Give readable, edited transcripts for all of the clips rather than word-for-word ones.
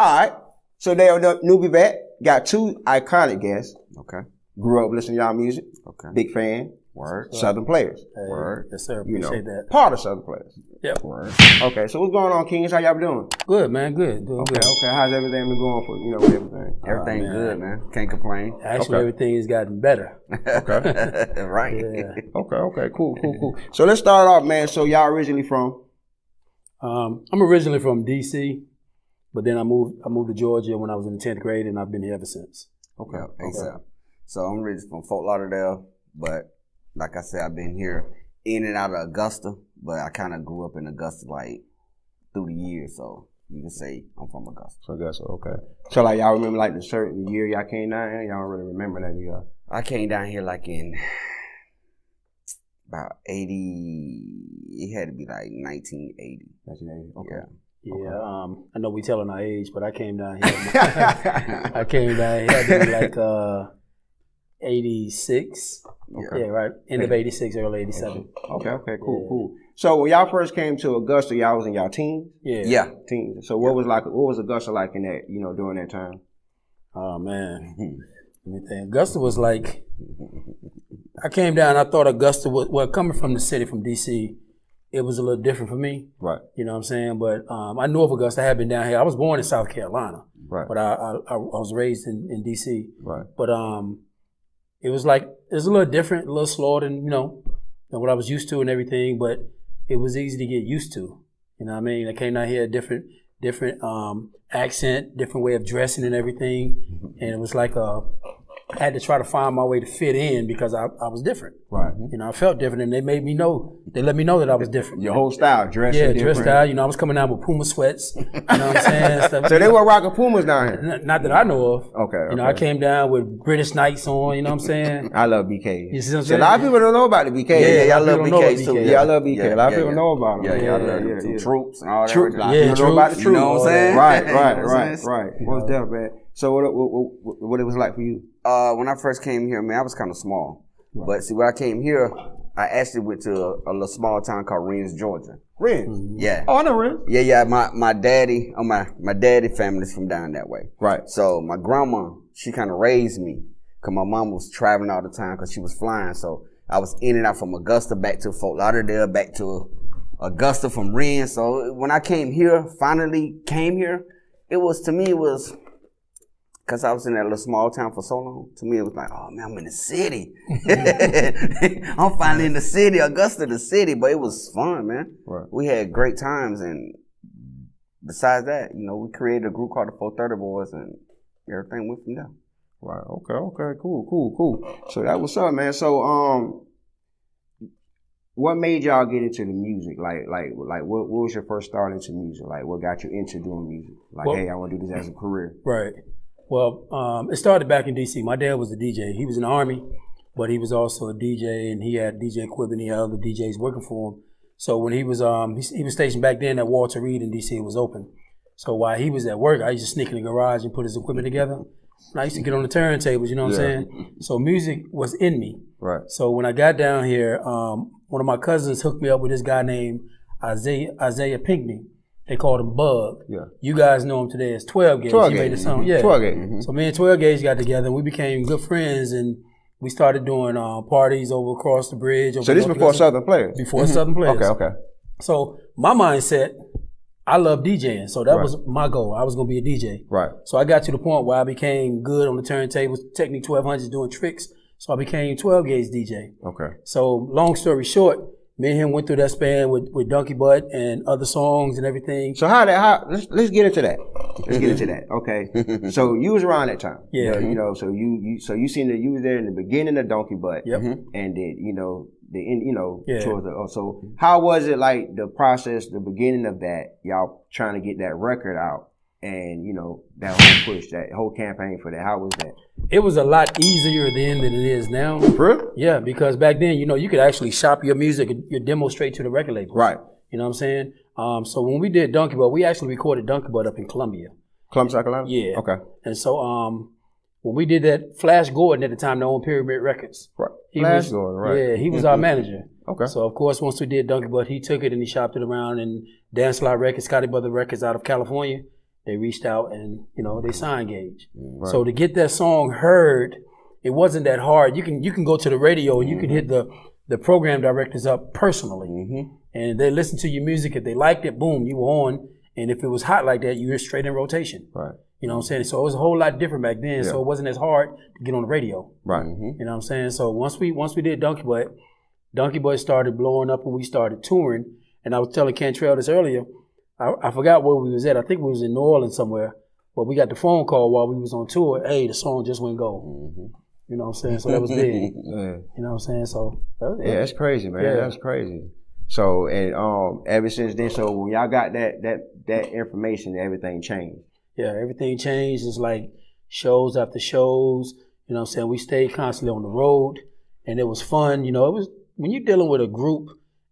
All right. So they NewbieVeT got 2 iconic guests. Okay. Grew up listening to y'all music. Okay. Big fan. Word. Southern Playas. Hey, Word. Yes, sir. Appreciate that. Part of Southern Playas. Yep. Word. Okay, so what's going on, Kings? How y'all doing? Good, man. Good. Doing Okay, good. okay. How's everything been going for with everything? Everything man. good, man. Can't complain. Actually, Okay. everything has gotten better. Okay. Right. Yeah. Okay. Cool. So let's start off, man. So y'all originally from? I'm originally from D.C., but then I moved to Georgia when I was in the 10th grade, and I've been here ever since. Okay. Yep, ASAP. So I'm originally from Fort Lauderdale, but like I said, I've been here in and out of Augusta, but I kind of grew up in Augusta like through the years, so you can say I'm from Augusta. So Augusta, okay. So like y'all remember like the year y'all came down here? Y'all don't really remember that year? I came down here like in about 80, it had to be like 1980. 1980, okay. Yeah. Yeah, I know we telling our age, but I came down here. I came down here to be like 86. Okay. Yeah, right. End of 86, early 87. Okay, cool. So when y'all first came to Augusta, y'all was in y'all teens? Yeah. Teens. So what was Augusta like in that, during that time? Oh, man. Let me think. Augusta was like, I came down, I thought Augusta was, well, coming from the city, from D.C., it was a little different for me. Right. You know what I'm saying? But I knew of Augusta. I had been down here. I was born in South Carolina. Right. But I was raised in D.C. Right. But it was a little different, a little slower than, than what I was used to and everything, but it was easy to get used to. You know what I mean? I came down here, different accent, different way of dressing and everything. And it was like I had to try to find my way to fit in because I was different. Right. I felt different, and they let me know that I was different. Your whole style, dressing Yeah, different. dress style. I was coming out with Puma sweats. You know what I'm saying? Stuff. So they were rocking Pumas down here? Not that I know of. Okay. I came down with British Knights on, you know what I'm saying? I love BK. You see what I'm So saying? a lot of people don't know about the BK. Yeah, I love people don't know BK too. about Yeah, I love BK. A lot of people know about them. Yeah, I love them too. Troops and all that. Troops. Yeah, You know about the troops. troops. You know what I'm saying? Right. What's that, man? So what it was like for you? When I first came here, man, I was kind of small. Right. But see, when I came here, I actually went to a little small town called Rennes, Georgia. Rennes? Mm-hmm. Yeah. Oh, I know Rennes. Yeah. My daddy, my daddy family's from down that way. Right. So my grandma, she kind of raised me because my mom was traveling all the time because she was flying. So I was in and out from Augusta back to Fort Lauderdale, back to Augusta from Rennes. So when I finally came here, it was because I was in that little small town for so long. To me, it was like, oh man, I'm in the city. I'm finally in the city, Augusta, the city. But it was fun, man. Right. We had great times, and besides that, we created a group called the 430 Boys, and everything went from there. Right. Okay. Cool. So that was up, man. So what made y'all get into the music? Like what was your first start into music? Like what got you into doing music? Like, hey, I want to do this as a career. Right. Well, it started back in D.C. My dad was a DJ. He was in the Army, but he was also a DJ, and he had DJ equipment. He had other DJs working for him. So when he was stationed back then at Walter Reed in D.C., it was open. So while he was at work, I used to sneak in the garage and put his equipment together. And I used to get on the turntables, you know what I'm saying? So music was in me. Right. So when I got down here, one of my cousins hooked me up with this guy named Isaiah Pinckney. They called him Bug. Yeah. You guys know him today as 12 Gauge. 12 He Gauge. made the song. Yeah. 12 Gauge. So me and 12 Gauge got together and we became good friends and we started doing parties over across the bridge. So this before Southern Playas? Before Southern Playas. Okay. So my mindset, I love DJing. So that was my goal. I was going to be a DJ. Right. So I got to the point where I became good on the turntables, Technique 1200s doing tricks. So I became 12 Gauge DJ. Okay. So long story short, me and him went through that span with Donkey Butt and other songs and everything. So let's get into that. Okay. So you was around that time. Yeah. So you seen that you was there in the beginning of Donkey Butt. Yep. And then towards the so how was it like the process, the beginning of that, y'all trying to get that record out and that whole push, that whole campaign for that, how was that? It was a lot easier then than it is now. Really? Yeah, because back then, you could actually shop your music, your demo straight to the record label. Right. You know what I'm saying? So when we did Donkey Butt, we actually recorded Donkey Butt up in Columbia. Columbia, South Carolina? Yeah. Okay. And so when we did that, Flash Gordon at the time, that owned Pyramid Records. Right. Flash Gordon, right. Yeah, he was our manager. Okay. So of course, once we did Donkey Butt, he took it and he shopped it around and Dance Lot Records, Scotty Brother Records out of California. they reached out and, you know, they signed Gage. Right. So to get that song heard, it wasn't that hard. You can go to the radio and you can hit the program directors up personally. And they listen to your music. If they liked it, boom, you were on. And if it was hot like that, you were straight in rotation. Right. You know what I'm saying? So it was a whole lot different back then. So it wasn't as hard to get on the radio. Right. You know what I'm saying? So once we did Donkey Boy started blowing up and we started touring. And I was telling Cantrell this earlier. I forgot where we was at. I think we was in New Orleans somewhere. But we got the phone call while we was on tour. Hey, the song just went gold. You know what I'm saying? So that was big. You know what I'm saying? So yeah, that's crazy, man. Yeah. That's crazy. So and ever since then, so when y'all got that information, everything changed. Yeah, everything changed. It's like shows after shows. You know what I'm saying? We stayed constantly on the road, and it was fun. You know, it was when you're dealing with a group,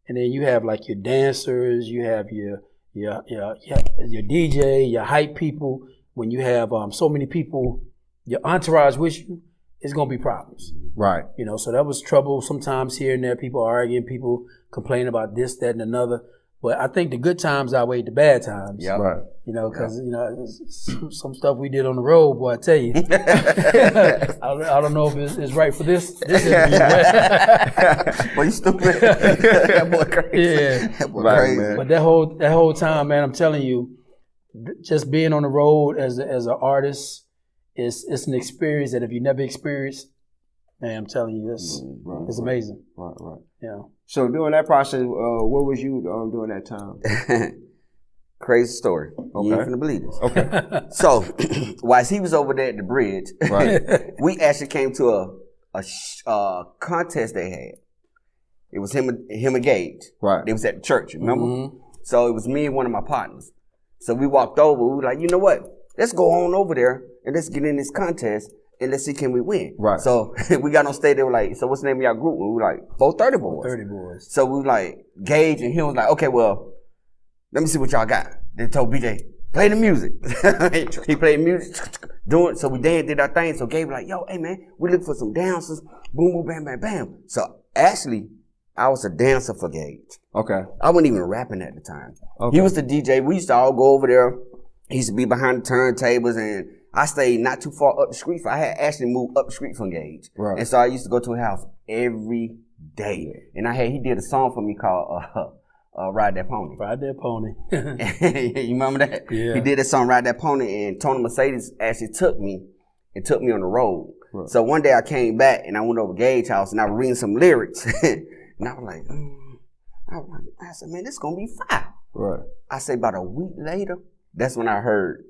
and then you have like your dancers, you have your DJ, your hype people. When you have so many people, your entourage with you, it's gonna be problems. Right. You know, so that was trouble sometimes here and there. People arguing, people complaining about this, that, and another. But I think the good times outweighed the bad times. Yeah. Right. You know, because you know some stuff we did on the road, boy. I tell you, I don't know if it's right for this interview. Boy, you stupid. That boy crazy. Yeah. That boy crazy. Man. But that whole time, man, I'm telling you, just being on the road as an artist, it's an experience that if you never experienced, man, I'm telling you, it's amazing. Right. Yeah. So during that process, what was you during that time? Crazy story. Okay. You ain't finna believe this. Okay. So, whilst he was over there at the bridge, Right. we actually came to a contest they had. It was him and Gage. Right. It was at the church, remember? So it was me and one of my partners. So we walked over. We were like, you know what? Let's go on over there and let's get in this contest and let's see can we win. Right. So we got on stage. They were like, so what's the name of your group? And we were like, 430 Boys. 30 Boys. So we were like, Gage and him was like, okay, well, let me see what y'all got. They told BJ, play the music. He played music, so we did our thing. So Gage was like, yo, hey man, we look for some dancers. Boom, boom, bam, bam, bam. So actually, I was a dancer for Gage. Okay. I wasn't even rapping at the time. Okay. He was the DJ. We used to all go over there. He used to be behind the turntables, and I stayed not too far up the street. I had actually moved up the street from Gage. Right. And so I used to go to his house every day. And he did a song for me called Ride That Pony. Ride That Pony. You remember that? Yeah. He did a song, Ride That Pony, and Tony Mercedes actually took me on the road. Right. So one day I came back and I went over to Gage's house and I was reading some lyrics. And I was like, I said, man, this is going to be fire. Right. I say about a week later, that's when I heard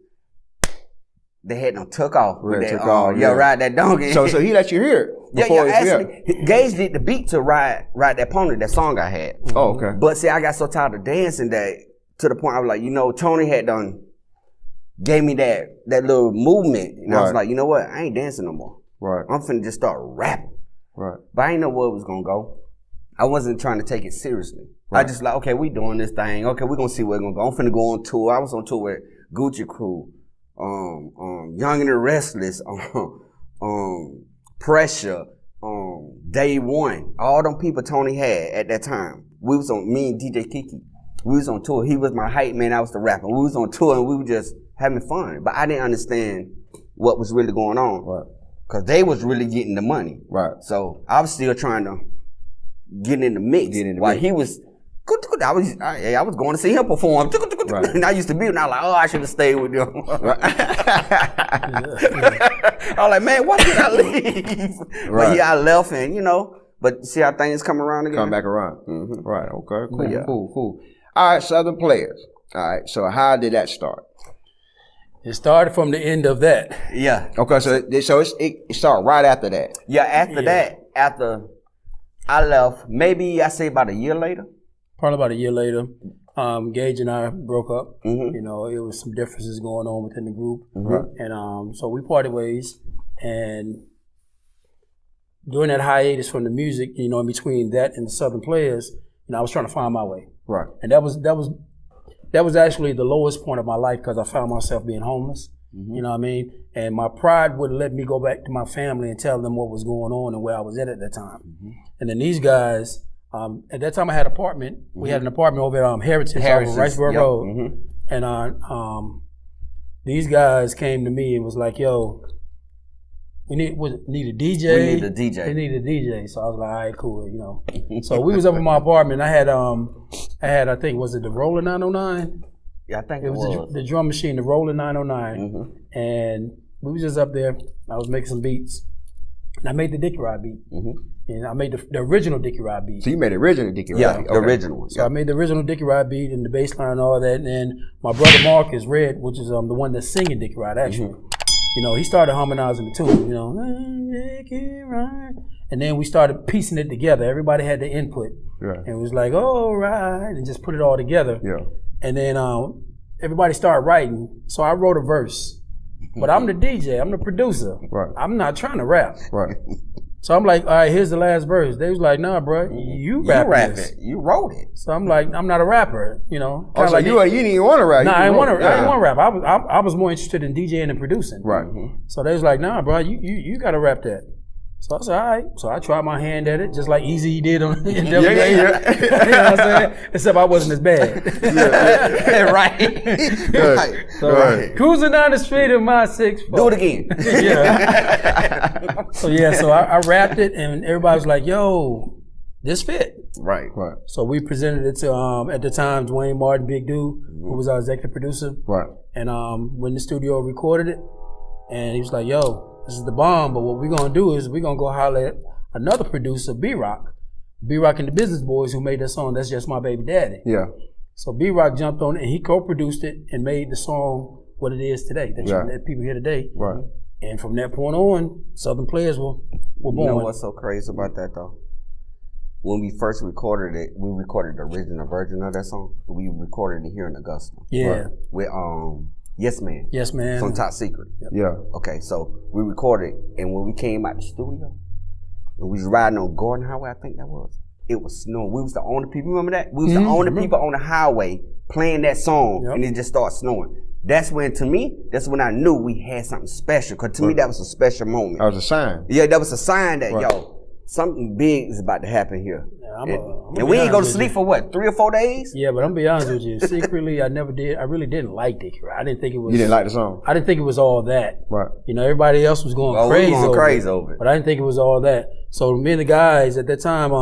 they had them took off. Right, with that, took off, yeah. Ride that donkey. So he let you hear it before actually, Gage did the beat to Ride That Pony, that song I had. Oh, okay. But see, I got so tired of dancing that to the point I was like, you know, Tony had gave me that little movement. And I was like, you know what? I ain't dancing no more. Right. I'm finna just start rapping. Right. But I ain't know where it was gonna go. I wasn't trying to take it seriously. Right. I just like, okay, we doing this thing. Okay, we gonna see where it's gonna go. I'm finna go on tour. I was on tour with Gucci Crew, Young and the Restless, Pressure, Day One. All them people Tony had at that time. We was on, me and DJ Kiki. We was on tour. He was my hype man. I was the rapper. We was on tour and we were just having fun. But I didn't understand what was really going on. Right. Cause they was really getting the money. Right. So I was still trying to get in the mix. While he was, I was going to see him perform. Right. And I used to be, and I was like, oh, I should have stayed with them. Right. I was like, man, why did I leave? Right. But yeah, I left, and you know, but see how things come around again. Come back around. Mm-hmm. Right. Okay. Cool. Yeah. Cool. All right, Southern Playas. All right. So how did that start? It started from the end of that. Yeah. Okay. So it started right after that. Yeah. After I left, maybe I say about a year later. Probably about a year later, Gage and I broke up. Mm-hmm. You know, it was some differences going on within the group. Mm-hmm. And so we parted ways. And during that hiatus from the music, you know, in between that and the Southern Playas, you know, I was trying to find my way. Right. And that was actually the lowest point of my life because I found myself being homeless. Mm-hmm. You know what I mean? And my pride wouldn't let me go back to my family and tell them what was going on and where I was at that time. Mm-hmm. And then these guys, at that time I had an apartment. Mm-hmm. We had an apartment over at Heritage on Riceboro Road. Mm-hmm. And these guys came to me and was like, "Yo, we need a DJ. We need a DJ. They need a DJ." So I was like, "All right, cool." You know. So we was up in my apartment. I had I think was it the Roller 909? Yeah, I think it was. The drum machine, the Roller 909, and we was just up there. I was making some beats, and I made the Dickey Ride beat, and I made the original Dickey Ride beat. So you made the original Dickey Ride? Yeah, the original one. So I made the original Dickey Ride beat and the bass line and all that, and then my brother Marcus Red, which is the one that's singing Dickey Ride actually. You know, he started harmonizing the tune. You know, Dickey Ride. And then we started piecing it together. Everybody had the input, and it was like, all right, and just put it all together. Yeah. And then everybody started writing. So I wrote a verse. But I'm the DJ, I'm the producer. Right. I'm not trying to rap. Right. So I'm like, all right, here's the last verse. They was like, nah, bro, you rap it. You wrote it. So I'm like, I'm not a rapper, you know. Oh, so like you didn't even want to rap. Nah, I didn't want to rap. I was more interested in DJing and producing. Right. So they was like, nah, bro, you got to rap that. So I said, all right. So I tried my hand at it, just like Easy did on in Yeah. You know what I'm saying? Except I wasn't as bad. Right. So cruising down the street in my 6'4". Do it again. So I rapped it, and everybody was like, yo, this fit. Right. So we presented it to, at the time, Dwayne Martin, Big Dude, who was our executive producer. Right. And when the studio recorded it, and he was like, yo, this is the bomb, but what we're gonna do is we're gonna go holler at another producer, B-Rock. B-Rock and the Business Boys, who made that song, That's Just My Baby Daddy. Yeah. So B-Rock jumped on it and he co-produced it and made the song what it is today, that people hear today. Right. And from that point on, Southern Playas were born. You know what's so crazy about that though? When we first recorded it, we recorded the original version of that song. We recorded it here in Augusta. Yeah. Right. With Yes Man. Yes Man. From Top Secret. Yep. Yeah. Okay, so we recorded, and when we came out the studio, and we was riding on Gordon Highway, I think that was. It was snowing. We was the only people. Remember that? We was the only people on the highway playing that song, and it just started snowing. That's when I knew we had something special. Cause to me, that was a special moment. That was a sign. Yeah, that was a sign that yo, something big is about to happen here. Yeah, and we ain't go to sleep for what, 3 or 4 days? Yeah, but I'm gonna be honest with you. Secretly, I really didn't like Dickey Ride. I didn't think it was. You didn't like the song? I didn't think it was all that. Right. You know, everybody else was going crazy over it. But I didn't think it was all that. So me and the guys at that time,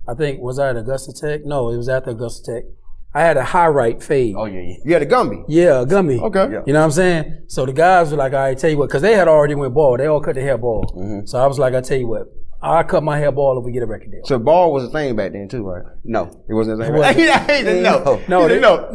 I think, was I at Augusta Tech? No, it was after Augusta Tech. I had a high right fade. Oh, yeah. You had a Gumby? Yeah, a Gumby. Okay. Yeah. You know what I'm saying? So the guys were like, all right, tell you what, because they had already went bald. They all cut their hair bald. So I was like, I tell you what, I'll cut my hair bald if we get a record deal. So bald was a thing back then too, right? No. It wasn't a thing?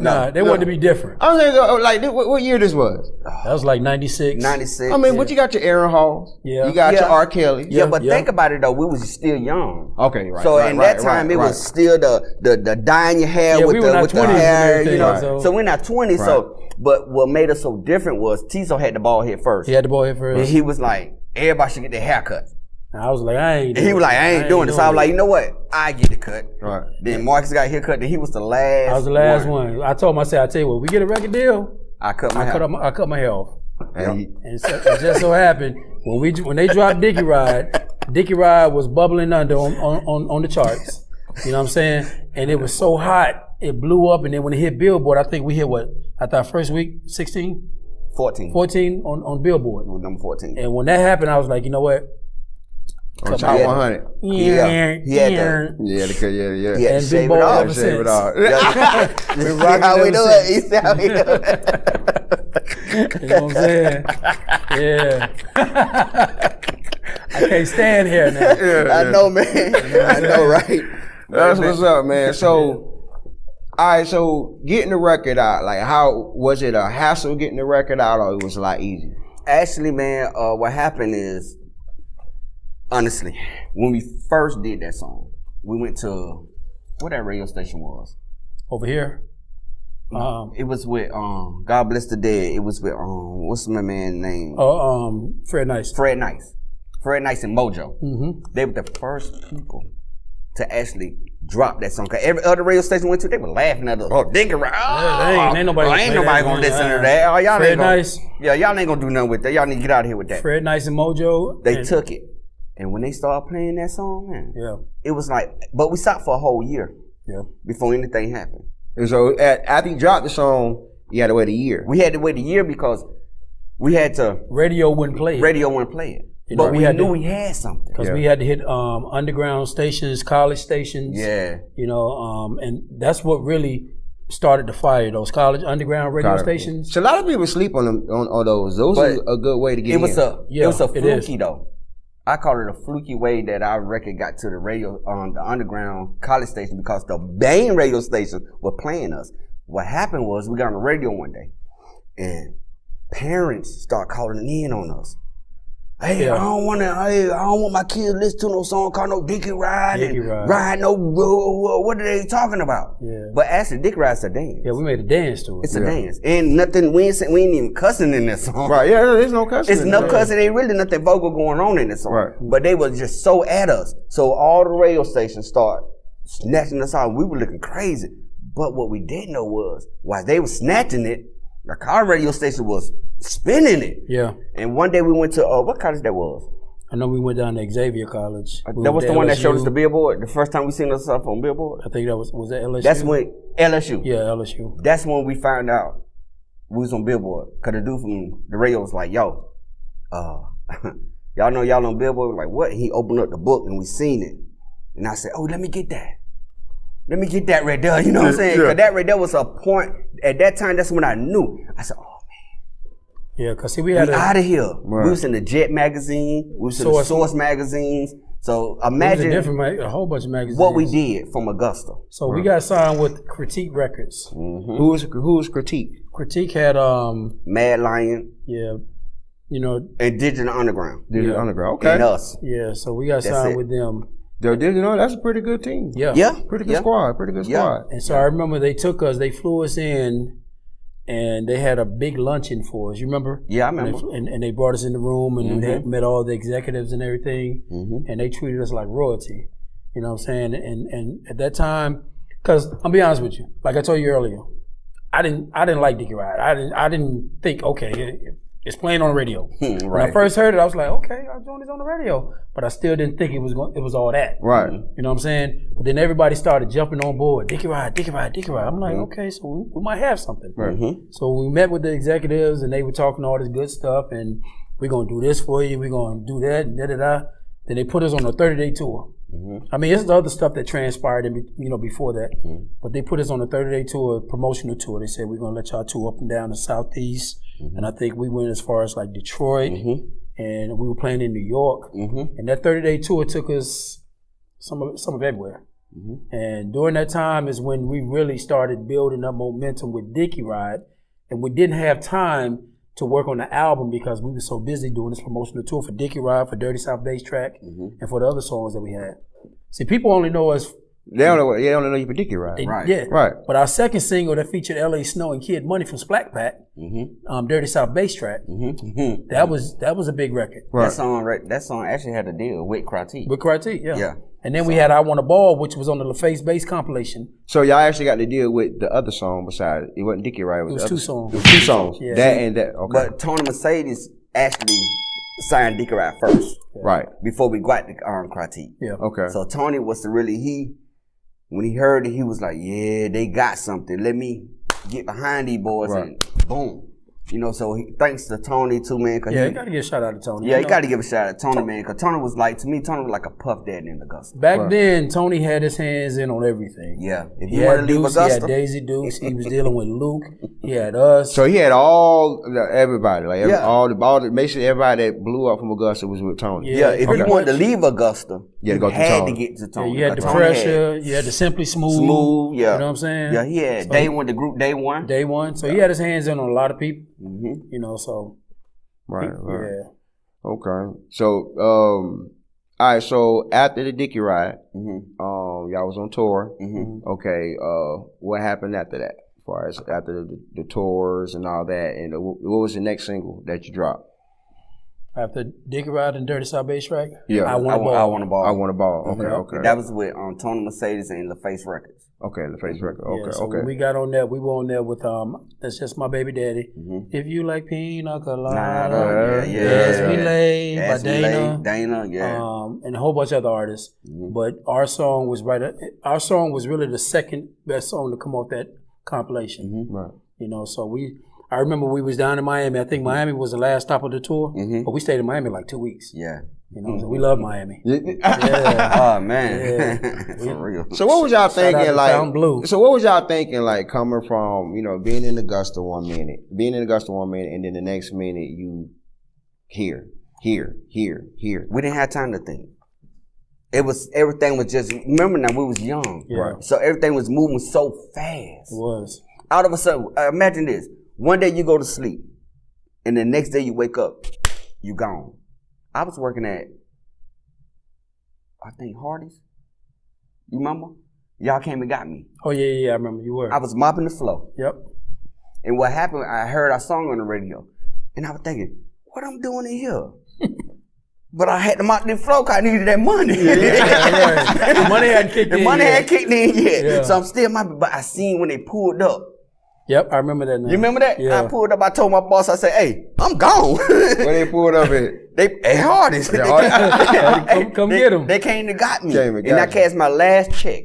No, they wanted to be different. I was saying, like, what year this was? That was like 96. 96. I mean, what you got your Aaron Halls? Yeah. You got your R. Kelly. Yeah, but think about it though, we was still young. Okay, right. So in that time, it was still the dyeing your hair with the hair, you know. So we're not 20. So, but what made us so different was Tiso had the bald head first. He had the bald head first. And he was like, everybody should get their hair cut. I was like, I ain't doing it. He was like, I ain't doing it. So I was like, you know what? I get it cut. Right. Then Marcus got hair cut. Then he was the last I was the last one. I told him, I said, I tell you what, we get a record deal, I cut my hair. I cut my hair off. And so, it just so happened, when they dropped Dickey Ride was bubbling under on the charts. You know what I'm saying? And it was so hot, it blew up. And then when it hit Billboard, I think we hit what? After our first week, 16? 14. 14 on Billboard. Number 14. And when that happened, I was like, you know what? On top 100. Yeah. He had to. Yeah. He had to shave it off. Shave it off. You see how we do it? You see how we do it? You know what I'm saying? Yeah. I can't stand here now. Yeah. I know, man. I know, right? That's what's up, man. So, all right, so getting the record out, like, how was it a hassle getting the record out, or it was a lot easier? Actually, man, what happened is, honestly, when we first did that song, we went to what that radio station was. Over here? It was with God Bless the Dead. It was with what's my man's name? Fred Nice. Fred Nice and Mojo. They were the first people to actually drop that song. Cause every other radio station we went to, they were laughing at us. Oh, Dickey Ride. Ain't nobody gonna listen to that. Oh, y'all Fred ain't gonna, Nice. Yeah, y'all ain't gonna do nothing with that. Y'all need to get out of here with that. Fred Nice and Mojo. They took it. And when they started playing that song, man, it was like, but we stopped for a whole year before anything happened. And so after you dropped the song, You had to wait a year. We had to wait a year because we had to. Radio wouldn't play it. Radio wouldn't play it. But we knew we had something. Because we had to hit underground stations, college stations. Yeah. You know, and that's what really started the fire, those college underground radio stations. So a lot of people sleep on them on those. Those are a good way to get in. It was a fluky though. I call it a fluky way that our record got to the radio on the underground college station because the main radio stations were playing us. What happened was we got on the radio one day and parents start calling in on us. Hey, I don't want my kids to listen to no song called no Dickey Ride. Ride no, what are they talking about? Yeah. But actually, Dickey Ride's a dance. Yeah, we made a dance to it. It's a dance. And nothing, we ain't even cussing in this song. Right, yeah, there's no cussing. It's no cussing, ain't really nothing vocal going on in this song. Right. But they was just so at us. So all the radio stations start snatching us out. We were looking crazy. But what we didn't know was, while they were snatching it, the car radio station was spinning it. Yeah. And one day we went to, what college that was? I know we went down to Xavier College. That was the one that showed us the Billboard? The first time we seen us up on Billboard? I think that was that LSU? That's when, LSU. Yeah, LSU. That's when we found out we was on Billboard. Cause the dude from the radio was like, yo, y'all know y'all on Billboard? We're like, what? He opened up the book and we seen it. And I said, oh, let me get that. Let me get that right there. You know what I'm saying? Cause that right there was a point, at that time, that's when I knew. I said, oh, yeah, cause see, we had out of here. Right. We was in the Jet magazine. We was in the Source magazines. So imagine a whole bunch of magazines. What we did from Augusta. So we got signed with Critique Records. Mm-hmm. Who was Critique? Critique had Mad Lion. Yeah, you know, and Digital Underground. Digital Underground. Okay. And us. Yeah, so we got signed with them. That's a pretty good team. Yeah. Pretty good squad. Pretty good squad. And so I remember they flew us in. And they had a big luncheon for us. You remember? Yeah, I remember. And they brought us in the room and they met all the executives and everything. Mm-hmm. And they treated us like royalty. You know what I'm saying? And at that time, because I'll be honest with you, like I told you earlier, I didn't like Dickey Ride. I didn't think, okay, it's playing on the radio. Right. When I first heard it, I was like, okay, I'll join this on the radio. But I still didn't think it was all that. Right. You know what I'm saying? But then everybody started jumping on board. Dickey Ride, Dickey Ride, Dickey Ride. I'm like, okay, so we might have something. Right. Mm-hmm. So we met with the executives and they were talking all this good stuff and we're going to do this for you. We're going to do that and da-da-da. Then they put us on a 30-day tour. Mm-hmm. I mean, it's the other stuff that transpired, before that. Mm-hmm. But they put us on a 30-day tour, promotional tour. They said, we're going to let y'all tour up and down the Southeast. Mm-hmm. And I think we went as far as like Detroit. Mm-hmm. And we were playing in New York. Mm-hmm. And that 30-day tour took us some of everywhere. Mm-hmm. And during that time is when we really started building up momentum with Dickey Ride. And we didn't have time to work on the album because we were so busy doing this promotional tour for Dickey Ride, for Dirty South Bass Track, and for the other songs that we had. See, people only know us. They only know you for Dickey Ride. Right. Yeah. Right. But our second single that featured L.A. Snow and Kid Money from Splack Pack, Dirty South Bass Track, that was a big record. Right. That song actually had a deal with Critique. With Critique, yeah. And then we had I Want a Ball, which was on the LaFace Bass compilation. So y'all actually got to deal with the other song besides, it wasn't Dickey Ride. It was two songs. It was two songs. Yeah. That and that, okay. But Tony Mercedes actually signed Dickey Ride first. Right. Before we got the Critique. Yeah. Okay. So Tony was when he heard it, he was like, yeah, they got something. Let me get behind these boys and boom. You know, so thanks to Tony too, man. Yeah, you got to give a shout out to Tony. Yeah, you got to give a shout out to Tony, man. Because Tony was like a Puff Daddy in Augusta. Back then, Tony had his hands in on everything. Yeah. If you want to leave Augusta. He had Daisy Dukes. He was dealing with Luke. He had us. So he had everybody. Make sure everybody that blew up from Augusta was with Tony. Yeah, if you wanted to leave Augusta, you had to get to Tony. Yeah, you had the Pressure. You had the Simply Smooth. Yeah. You know what I'm saying? Yeah, he had the group Day One. Day One. So he had his hands in on a lot of people. Mm-hmm. You know, so. Right. Yeah. Okay. So, all right. So after the Dickey Ride, y'all was on tour. Mm-hmm. Okay. What happened after that? As far as after the tours and all that, and what was the next single that you dropped? After Dickey Ride and Dirty South Bass Track? Yeah. I Want a Ball. Okay. Okay. That was with Tony Mercedes and LaFace Records. Okay, LaFace Records. Okay. Yeah, so when we got on that, we were on there with That's Just My Baby Daddy. Mm-hmm. If You Like Pina Colada. Yes, We Lay by Dana. And a whole bunch of other artists. Mm-hmm. But our song was really the second best song to come off compilation. Right. You know, so I remember we was down in Miami. I think Miami was the last stop of the tour, but we stayed in Miami like 2 weeks. Yeah. You know, so we love Miami. Oh man, for real. So what was y'all thinking like? Blue. So what was y'all thinking like coming from being in Augusta 1 minute, and then the next minute you here. We didn't have time to think. Everything was just, remember now we was young, right? So everything was moving so fast. It was. Out of a sudden, imagine this: one day you go to sleep, and the next day you wake up, you gone. I was working at, I think Hardee's. You remember? Y'all came and got me. Oh yeah, I remember you were. I was mopping the floor. Yep. And what happened? I heard our song on the radio, and I was thinking, what I'm doing in here? But I had to mop the floor because I needed that money. Right. The money hadn't kicked in. The money hadn't kicked in yet. Yeah. So I'm still mopping. But I seen when they pulled up. Yep, I remember that now. You remember that? Yeah. I pulled up. I told my boss, I said, hey, I'm gone. Where they pulled up at? They Hardee's. Come get them. They came and got me. Came and got I you. cashed my last check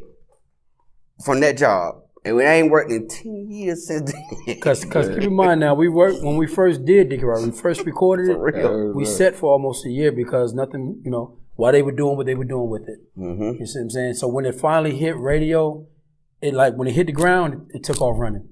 from that job. And we ain't worked in 10 years since then. Because keep in mind now, we worked when we first did Dickey Ride. When we first recorded it, For real. we set for almost a year because nothing, while they were doing what they were doing with it. Mm-hmm. You see what I'm saying? So when it finally hit radio, when it hit the ground, it took off running.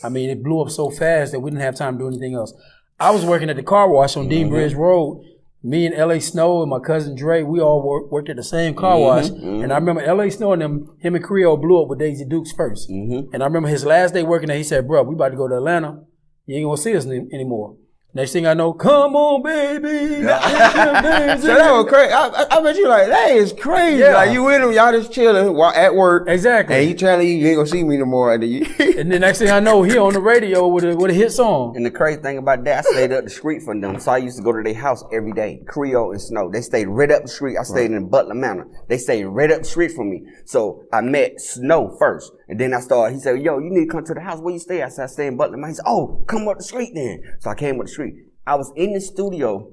I mean, it blew up so fast that we didn't have time to do anything else. I was working at the car wash on Dean Bridge Road. Me and L.A. Snow and my cousin Dre, we all worked at the same car wash. And I remember L.A. Snow and him and Creole blew up with Daisy Dukes first. And I remember his last day working there, he said, bro, we about to go to Atlanta. You ain't gonna see us anymore. Next thing I know, come on, baby. So that was crazy. I bet you like, that is crazy. Yeah. Like you with him, y'all just chilling while at work. Exactly. And he telling you ain't gonna see me no more. And then the next thing I know, he on the radio with a hit song. And the crazy thing about that, I stayed up the street from them. So I used to go to their house every day. Creole and Snow. They stayed right up the street. I stayed in Butler Manor. They stayed right up the street from me. So I met Snow first. And then he said, yo, you need to come to the house. Where you stay? I said, I stay in Butler Manor. He said, oh, come up the street then. So I came up the street. I was in the studio.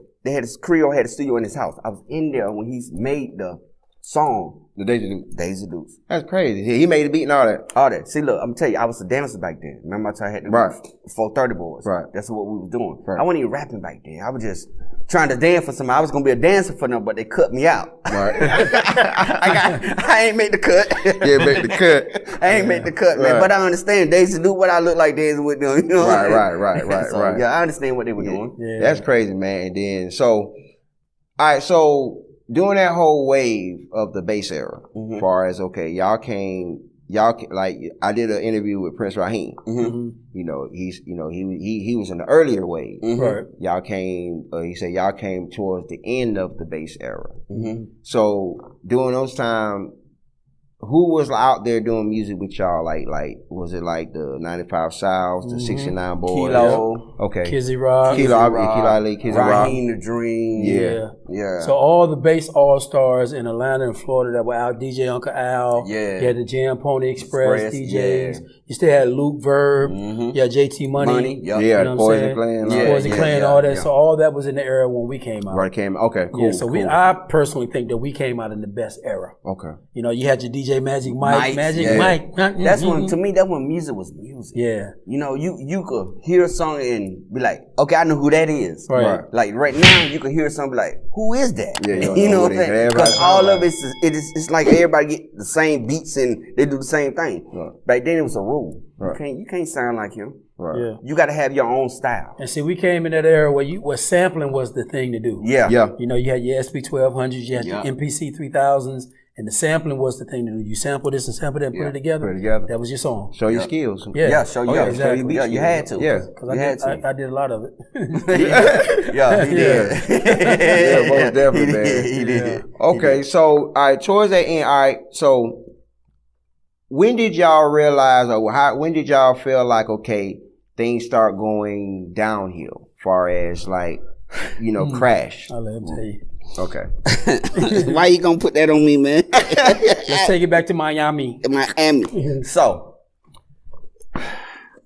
Creole had a studio in his house. I was in there when he made the song. The Daisy Dukes. That's crazy. He made the beat and all that. All that. See, look, I'm gonna tell you, I was a dancer back then. Remember I had the 430 boys. Right. That's what we were doing. Right. I wasn't even rapping back then. I was just trying to dance for somebody. I was gonna be a dancer for them, but they cut me out. Right. I ain't make the cut. Yeah, make the cut. I ain't make the cut, man. Right. But I understand Daisy do what I look like dancing with them. You know what I'm saying? Right. So, yeah, I understand what they were doing. Yeah. That's crazy, man. And then, all right, so during that whole wave of the bass era, as far as, like, I did an interview with Prince Raheem. He was in the earlier wave. Right. Y'all came, he said y'all came towards the end of the bass era. So during those times, who was out there doing music with y'all? Like, was it like the 95 Souths, the 69 Boys? Kilo. Okay. Kizzy Rock. Kilo Ali, Kizzy Rock. Raheem the Dream. Yeah. So all the bass all-stars in Atlanta and Florida that were out, DJ Uncle Al. Yeah. You had the Jam Pony Express DJs. Yeah. You still had Luke Verb. You had JT Money. Yep. Yeah, You know what I'm Poison saying? Clan. Poison Clan, all that. So all that was in the era when we came out. Right, okay, cool. Yeah, so I personally think that we came out in the best era. Okay. You had your DJ Magic Mike. Mike. That's when music was music. Yeah. You could hear a song and be like, okay, I know who that is. Right. Like right now, you could hear something like, who is that? Yeah, you know what I'm saying? Because all of it's like everybody get the same beats and they do the same thing. Right. Back then it was a rule. Right. You can't sound like him. Right. Yeah. You got to have your own style. And see, we came in that era where sampling was the thing to do. Yeah. You had your SP 1200s, you had your MPC 3000s, and the sampling was the thing to do. You sample this and sample that and put it together. That was your song. Show your skills. Yeah. Show you. Exactly. You had to. Yeah. Because I did a lot of it. Yeah, he did. Yeah, most definitely, man. He did. Okay, so, all right, towards the end, all right, so when did y'all realize, when did y'all feel like, okay, things start going downhill, far as like, crash? I'll let him tell you. Okay. Why you gonna put that on me, man? Let's take it back to Miami. So,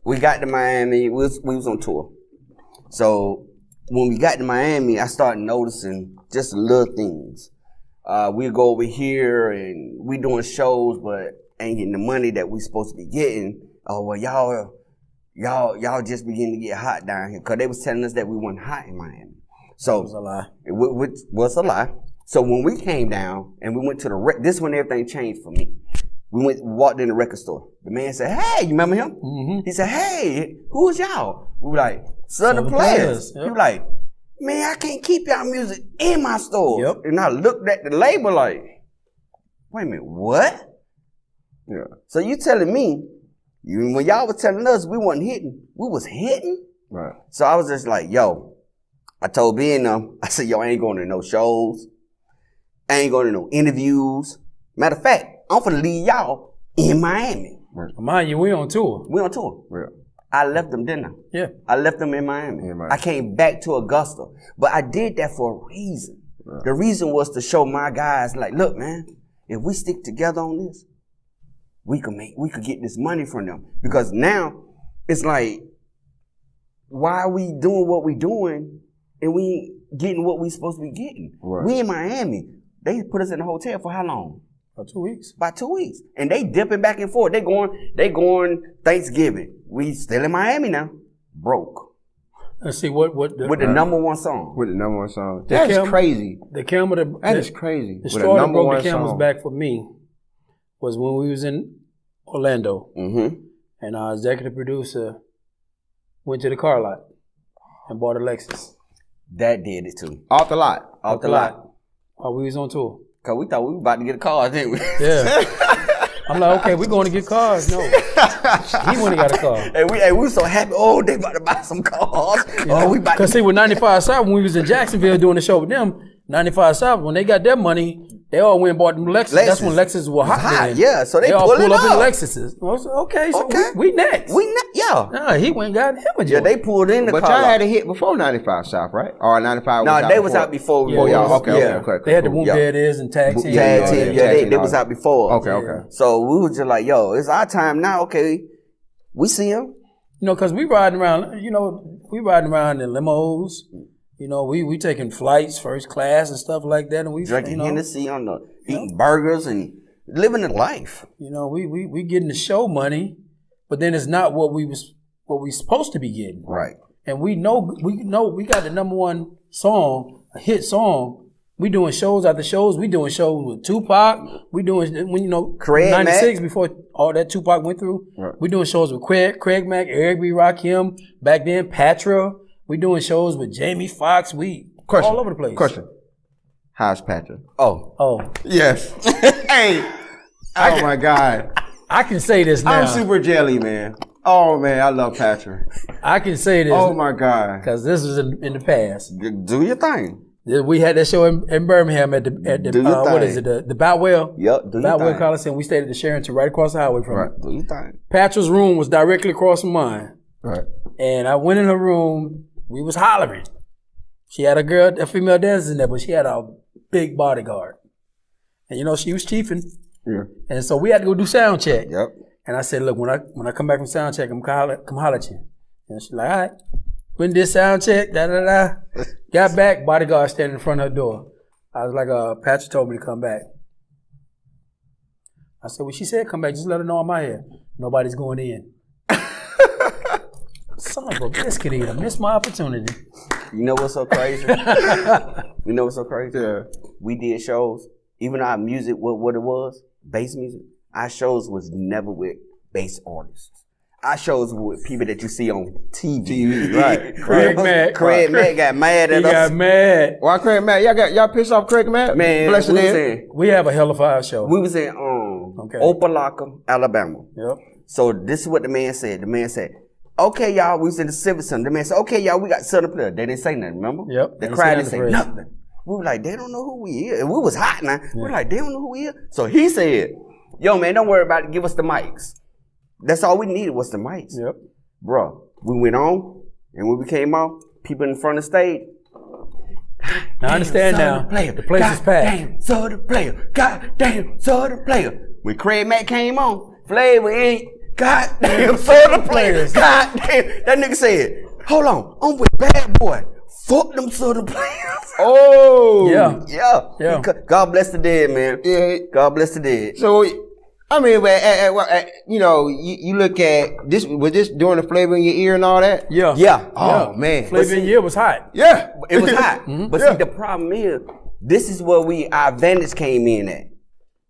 we got to Miami. We was on tour. So, when we got to Miami, I started noticing just little things. We go over here and we doing shows, but ain't getting the money that we supposed to be getting. oh, well, y'all just begin to get hot down here. Because they was telling us that we weren't hot in Miami. So, It was a lie. It was a lie. So when we came down and we went to this is when everything changed for me. We walked in the record store. The man said, hey, you remember him? Mm-hmm. He said, hey, who's y'all? We were like, Southern Playas. Yep. He was like, man, I can't keep y'all music in my store. Yep. And I looked at the label like, wait a minute, what? Yeah. So you telling me, when y'all was telling us we wasn't hitting, we was hitting? Right. So I was just like, yo, I told B and them, I said, yo, I ain't going to no shows. I ain't going to no interviews. Matter of fact, I'm finna leave y'all in Miami. Right. Mind you, we on tour. We on tour. Yeah. I left them, didn't I? Yeah. I left them in Miami. In Miami. I came back to Augusta. But I did that for a reason. Right. The reason was to show my guys, like, look, man, if we stick together on this, we could get this money from them. Because now it's like, why are we doing what we doing and we ain't getting what we supposed to be getting? Right. We in Miami. They put us in a hotel for how long? For 2 weeks. About 2 weeks. And they dipping back and forth. They going Thanksgiving. We still in Miami now. Broke. Let's see what With the number one song. With the number one song. That's crazy. The camera. That is crazy. The straw that broke the camel's back for me was when we was in Orlando, and our executive producer went to the car lot and bought a Lexus. That did it too. Off the lot. Off the lot. While we was on tour. Cause we thought we were about to get a car, didn't we? Yeah. I'm like, okay, we're going to get cars. No. He went and got a car. And we were so happy. Oh, they about to buy some cars. Oh, we about to. Because see, with 95 South, when we was in Jacksonville doing the show with them, 95 South, when they got their money, they all went and bought them Lexus. That's when Lexus were hot. Then. Yeah, so they all pulled up in up. Lexuses. Okay, so we next. Yeah. Nah, he went and got him a joint. Yeah, they pulled in the car. But y'all had a hit before 95 South, right? Or 95 was out No, they was out before. Before y'all. Okay. They had the Boom Bad Is and Tag Team. Tag Team. Yeah, they was out before. Okay. So we was just like, yo, it's our time now. Okay, we see him. You know, because we riding around in limos. You know, we taking flights, first class and stuff like that, and we drinking Hennessy on the eating burgers and living the life. You know, we getting the show money, but then it's not what we supposed to be getting. Right. And we know we got the number one song, a hit song. We doing shows after shows. We doing shows with Tupac. We doing Craig 96 Mack. Before all that Tupac went through. Right. We doing shows with Craig Mack, Eric B. Rakim. Back then, Patra. We doing shows with Jamie Foxx. We all over the place. Question. How's Patrick? Oh. Yes. Hey. Oh my God. I can say this now. I'm super jelly, man. Oh man, I love Patrick. I can say this. Oh my God. Because this was in the past. Do your thing. We had that show in Birmingham at the what is it, the Boutwell? Yep, do your Boutwell thing. Coliseum. We stayed at the Sheraton right across the highway from it. Do your thing. Patra's room was directly across from mine. Right. And I went in her room. We was hollering. She had a female dancer in there, but she had a big bodyguard. And she was chiefing. Yeah. And so we had to go do sound check. Yep. And I said, look, when I come back from sound check, come holler at you. And she's like, all right. Went and did sound check, Got back, bodyguard standing in front of her door. I was like, Patrick told me to come back. I said, well, she said come back, just let her know I'm out here. Nobody's going in. Son of a biscuit eater, missed my opportunity. You know what's so crazy? Yeah. We did shows. Even our music, what it was, bass music, our shows was never with bass artists. Our shows were with people that you see on TV. Right. Craig Mack got mad at us. He got mad. Why Craig Mack? Y'all pissed off Craig Mack? Man, Bless We have a hell of a show. we was in Opelika, Alabama. Yep. So this is what the man said. The man said, okay, y'all, we was in the Civic Center. The man said, okay, y'all, we got Southern Playas. They didn't say nothing, remember? Yep. The crowd didn't say nothing. We were like, they don't know who we is. And we was hot now. We were like, they don't know who we is. So he said, yo, man, don't worry about it. Give us the mics. That's all we needed was the mics. Yep. Bro, we went on, and when we came off, people in front of the stage. Now I understand now. The place is packed. Damn, Southern Playas. Goddamn, Southern Playas. When Craig Mack came on, Flavor ain't goddamn Southern Playas. Goddamn. That nigga said, hold on, I'm with Bad Boy. Fuck them Southern Playas. Oh. Yeah. Yeah. God bless the dead, man. Yeah. God bless the dead. So I mean, but you know, you look at this. Was this during the flavor in your ear and all that? Yeah. Yeah. Oh man, Flavor in your ear was hot. yeah, It was hot. But see, the problem is, this is where our advantage came in at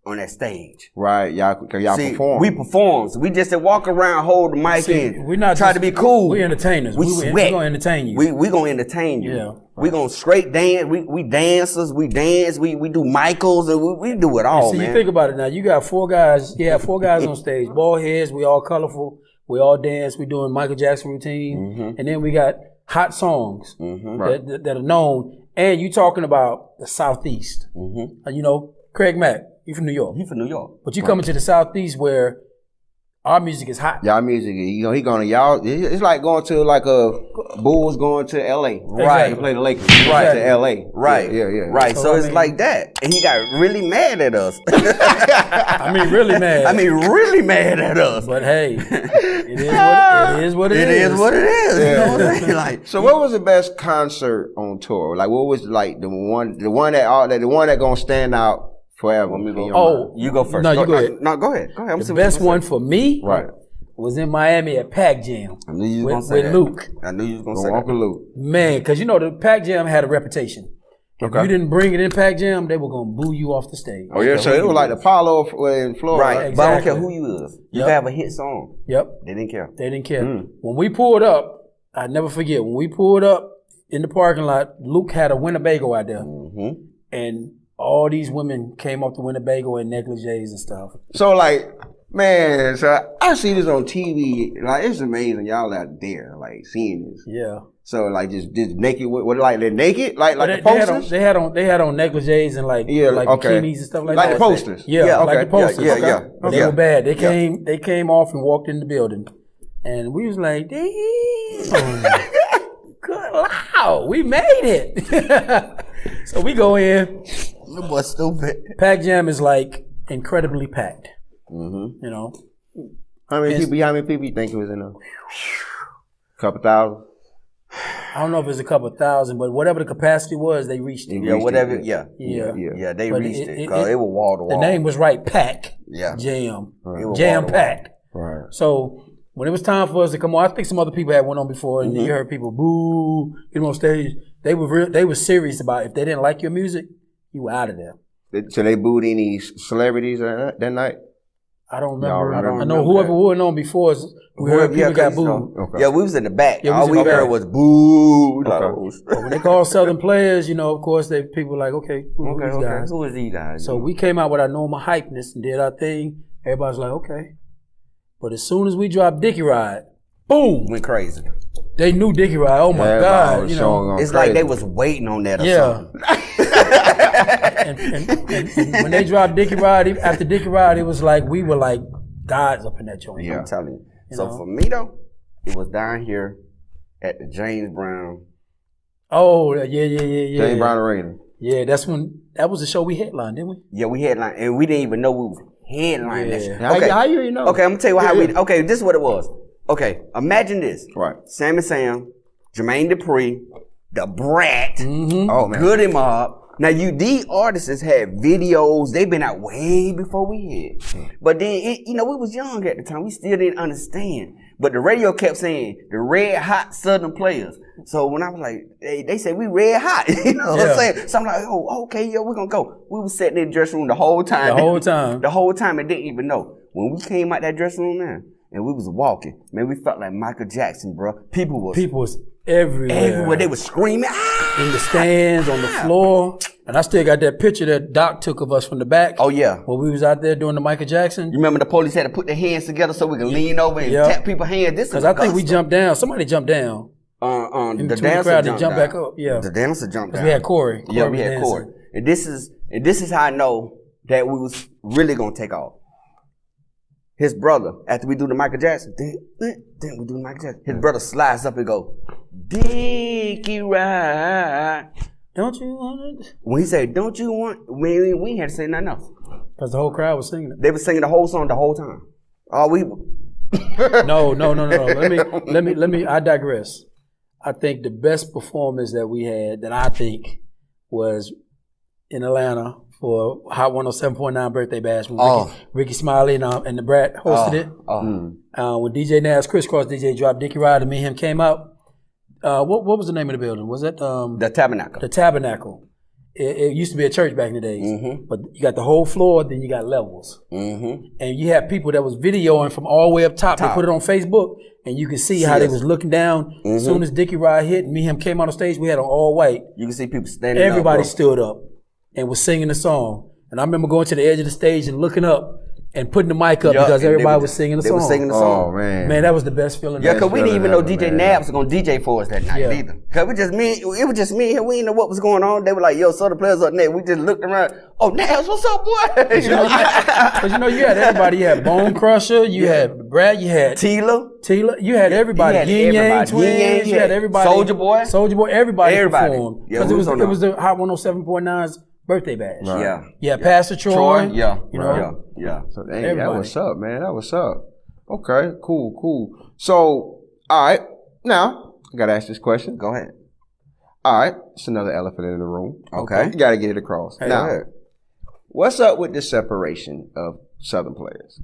on that stage. right. Y'all See, perform. we performed. We just didn't walk around, hold the mic, and We're not try just- to be cool. We entertainers. We We're sweat. gonna entertain you. We gonna entertain you. Yeah. We gonna straight dance. We dancers. We dance. We do Michaels and we do it all, See, man. you think about it now. You got 4 guys. You have 4 guys on stage. Bald heads. We all colorful. We all dance. We doing Michael Jackson routine, and then we got hot songs that are known. And you talking about the Southeast. You know, Craig Mack. You from New York. He from New York. But you coming to the Southeast where our music is hot. Y'all music, you know, he going to y'all. It's like going to like a Bulls going to L.A. Right. To play the Lakers. Right. To L.A. Right. Yeah. Right. So I it's mean- like that. And he got really mad at us. I mean, really mad. I mean, really mad at us. but hey, it is what it is. It is what it is. You know what I'm saying? Like, So what was the best concert on tour? Like what was like the one that gonna stand out forever? in your mind? you go first. No, you go ahead. No, go ahead. Go ahead. I'm The seeing what best you're one saying. for me Right. was in Miami at Pac Jam I knew you was gonna say with that. Luke. I knew you was gonna Go say that. Uncle Luke. Man, because you know the Pac Jam had a reputation. If Okay. you didn't bring it in Pac Jam, they were gonna boo you off the stage. Oh yeah, so it was like the Apollo in Florida. Right. But I don't Exactly. care who you is. You Yep. can have a hit song. Yep, They didn't care. they didn't care. When we pulled up, I never forget. When we pulled up in the parking lot, Luke had a Winnebago out there, and all these women came off the Winnebago in negligees and stuff. So like, man, so I see this on TV. Like it's amazing, y'all out there like seeing this. Yeah. So like just naked, what like they're naked, like But the they had posters. they had on negligees and like okay. bikinis and stuff like Like that. the posters. Yeah, like okay. the posters. Yeah, Okay. yeah. But they were bad. They came off and walked in the building, and we was like, damn, good wow, we made it. So we go in. That boy stupid. Pac Jam is like incredibly packed. You know, How many people you think it was in there? Couple thousand. I don't know if it's a couple thousand, but whatever the capacity was, they reached it. Yeah, whatever. Yeah. Yeah, they But reached it. Cause it was wall to The wall. name was right, Pac Yeah. Jam, It was Jam wall to packed. Right. So when it was time for us to come on, I think some other people had went on before, and you heard people boo, get them on stage. They were serious about if they didn't like your music, you were out of there. So they booed any celebrities that night? I don't Y'all remember. remember I know that? whoever went on before us, we heard people got booed. Okay. Yeah, we was in the back. Yeah, we All was in we the heard back. was boo. Like, Okay. oh, But when they called Southern Playas, you know, of course, people were like, okay, who these guys? Who is these guys? So we came out with our normal hypeness and did our thing. Everybody's like, okay. But as soon as we dropped Dickey Ride, boom, went crazy. they knew Dickey Ride. Oh my Everybody God, was you showing know. on It's like crazy. they was waiting on that or Yeah. something. and when they dropped Dickey Ride, after Dickey Ride, it was like we were like gods up in that joint. I'm telling you. You So know? for me though, it was down here at the James Brown. Oh yeah. James Brown Arena. Yeah, that was the show we headlined, didn't we? Yeah, we headlined, and we didn't even know we was headlining that shit. How you know? Okay, I'm gonna tell you how Yeah. we. Okay, this is what it was. Okay, imagine this. Right. Sam and Sam, Jermaine Dupri, The Brat, Oh man. Goody Mob. Now these artists had videos. They've been out way before we had. But then, we was young at the time. We still didn't understand. But the radio kept saying the red hot Southern Playas. So when I was like, they said we red hot. You know what I'm saying? So I'm like, oh, okay, we're gonna go. We was sitting in the dressing room the whole time. The whole time. The whole time and didn't even know. When we came out that dressing room now and we was walking, man, we felt like Michael Jackson, bro. People was everywhere. They was screaming, ah! In the stands, on the floor. And I still got that picture that Doc took of us from the back. Oh yeah. When we was out there doing the Michael Jackson. You remember the police had to put their hands together so we could lean over and tap people's hands. This is Because I think we Augusta. jumped down. Somebody jumped down. The between the dancer crowd, they jumped jumped down. back up, yeah. The dancer jumped down. We had Corey. Yeah, Corey we had dancing. Corey. And this is how I know that we was really gonna take off. His brother, after we do the Michael Jackson, then we do the Michael Jackson. His brother slides up and go, Dickey Ride. Don't you want it? When he said, don't you want, we ain't had to say nothing else. Because the whole crowd was singing it. They were singing the whole song the whole time. All we No. Let me. I digress. I think the best performance that we had, that I think was in Atlanta for Hot 107.9 birthday bash when Ricky Smiley and the Brat hosted it. When DJ Nas Crisscross DJ dropped Dickey Ride and me and him came out. What was the name of the building? Was it the Tabernacle? The Tabernacle. It used to be a church back in the days, but you got the whole floor, then you got levels, and you had people that was videoing from all the way up top. They put it on Facebook, and you can see how they was looking down. As soon as Dickey Ride hit, and me and him came on the stage, we had on all white. You can see people standing. Everybody stood up and was singing the song, and I remember going to the edge of the stage and looking up and putting the mic up because everybody was singing the song. They were singing the song. Oh man, that was the best feeling. Yeah, because we didn't even know DJ Nabs was gonna DJ for us that night either. Because it was just me and we didn't know what was going on. They were like, "Yo, Southern Playas up there." We just looked around. Oh, Nabs, what's up, boy? Because you had everybody. You had Bone Crusher. You had Brad. You had Tila. You had everybody. Yin Yang Twins. You had everybody. Soldier Boy. Everybody performed. Because it was the Hot 107.9's birthday bash. Right. Yeah, Pastor Troy. Yeah. So that was up, man. That was up. Okay, cool. So, all right, now I gotta ask this question. Go ahead. All right, it's another elephant in the room. Okay. You gotta get it across. Hey, now, what's up with the separation of Southern Playas?